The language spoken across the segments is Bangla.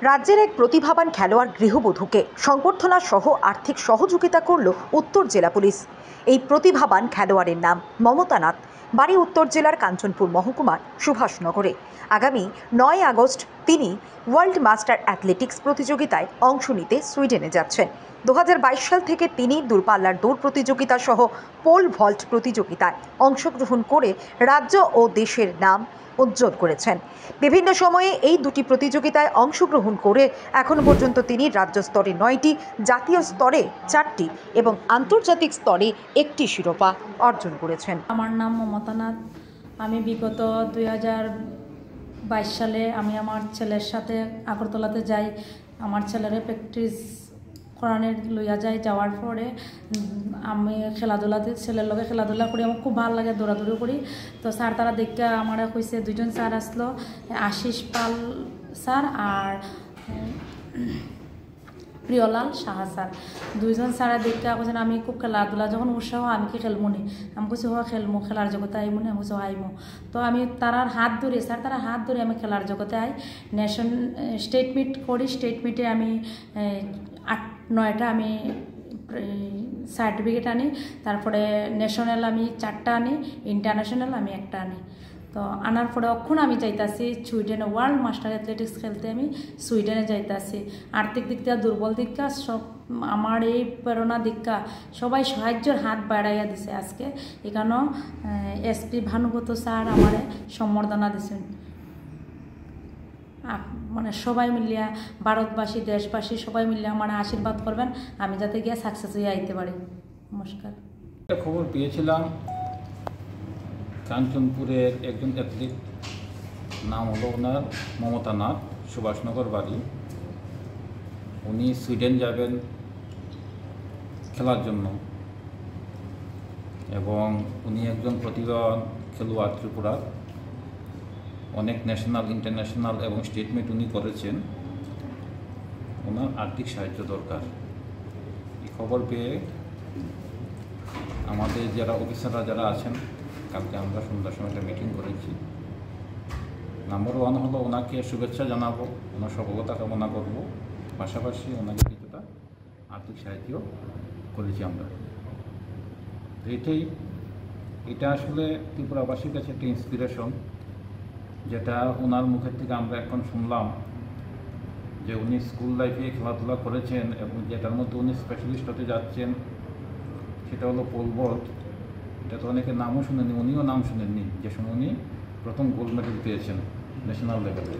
রাজ্যের এক প্রতিভাবান খেলোয়াড় গৃহবধূকে সংবর্ধনা সহ আর্থিক সহযোগিতা করল উত্তর জেলা পুলিশ। এই প্রতিভাবান খেলোয়াড়ের নাম মমতা নাথ, বাড়ি উত্তর জেলার কাঞ্চনপুর মহকুমার সুভাষনগরে। আগামী 9 আগস্ট তিনি ওয়ার্ল্ড মাস্টার অ্যাথলেটিক্স প্রতিযোগিতায় অংশ নিতে সুইডেনে যাচ্ছেন। 2022 সাল থেকে তিনি দূরপাল্লার দৌড় প্রতিযোগিতা সহ পোল ভল্ট প্রতিযোগিতায় অংশগ্রহণ করে রাজ্য ও দেশের নাম উজ্জ্বল করেছেন। বিভিন্ন সময়ে এই দুটি প্রতিযোগিতায় অংশগ্রহণ করে এখন পর্যন্ত তিনি রাজ্য স্তরে 9টি, জাতীয় স্তরে 4টি এবং আন্তর্জাতিক স্তরে 1টি শিরোপা অর্জন করেছেন। আমার নাম মমতা নাথ। আমি বিগত 2022 সালে আমি আমার ছেলের সাথে আগরতলাতে যাই। আমার ছেলেরে প্র্যাকটিস করানোর লইয়া যাওয়ার পরে আমি খেলাধুলাতে ছেলের লগে খেলাধুলা করি, আমার খুব ভালো লাগে, দৌড়াদৌড়ি করি। তো স্যার তারা দেখে আমার কইছে, দুজন স্যার আসলো, আশিস পাল স্যার আর প্রিয়লাল সাহা স্যার, দুইজন স্যারা দেখতে কইছেন আমি খুব খেলাধুলা যখন উৎসাহ, আমি কি খেলবো নি? আমি কইছি খেলবো, খেলার জগতে আইমো নি? আমি কইছি আইমো। তো আমি তারার হাত ধরে, স্যার তারা হাত ধরে আমি খেলার জগতে আই। স্টেট মিট করি, স্টেট মিটে আমি 8-9টা আমি সার্টিফিকেট আনি। তারপরে ন্যাশনাল আমি 4টা আনি, ইন্টারন্যাশনাল আমি 1টা আনি। তো আনার পরে অক্ষণ আমি যাইতাছি সুইডেনে ওয়ার্ল্ড মাস্টার অ্যাথলেটিক্স খেলতে, আমি সুইডেনে যাইতাছি। আর্থিক দিক থেকে দুর্বল দিকটা সব আমার এই প্রেরণা দিকটা সবাই সাহায্যের হাত বাড়াইয়া দিছে। আজকে এখানেও এসপি ভানুগত স্যার আমার সম্বর্ধনা দিছেন। মানে সবাই মিলিয়া ভারতবাসী, দেশবাসী সবাই মিলিয়া আমার আশীর্বাদ করবেন, আমি যাতে গিয়ে সাকসেস হয়ে আইতে পারি। নমস্কার। খবর পেয়েছিলাম কাঞ্চনপুরের একজন অ্যাথলিট, নাম হলো ওনার মমতা নাথ, সুভাষনগর বাড়ি। উনি সুইডেন যাবেন খেলার জন্য এবং উনি একজন প্রতিভাবান খেলোয়াড় ত্রিপুরার। অনেক ন্যাশনাল, ইন্টারন্যাশনাল এবং স্টেট মিট উনি করেছেন। ওনার আর্থিক সাহায্য দরকার। এই খবর পেয়ে আমাদের যারা অফিসাররা যারা আছেন, কালকে আমরা সন্ধ্যার সময় একটা মিটিং করেছি। নাম্বার 1 হলো ওনাকে শুভেচ্ছা জানাবো, ওনার সফলতা কামনা করব, পাশাপাশি ওনাকে কিছুটা আর্থিক সাহায্য করেছি আমরা। তো এটা আসলে ত্রিপুরাবাসীর কাছে একটা ইন্সপিরেশন, যেটা ওনার মুখের থেকে আমরা এখন শুনলাম যে উনি স্কুল লাইফে খেলাধুলা করেছেন এবং যেটার মধ্যে উনি স্পেশালিস্ট হতে যাচ্ছেন সেটা হলো পোল ভল্ট। এটা তো অনেকের নামও শুনেনি, উনিও নাম শুনেননি, যে সময় উনি প্রথম গোল্ড মেডেল পেয়েছেন ন্যাশনাল লেভেলে।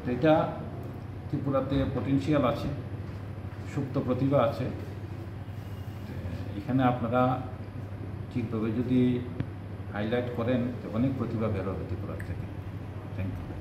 তো এটা ত্রিপুরাতে পটেনশিয়াল আছে, সুপ্ত প্রতিভা আছে। এখানে আপনারা ঠিকভাবে যদি হাইলাইট করেন তো অনেক প্রতিভা বের হবে ত্রিপুরা থেকে। Thank you.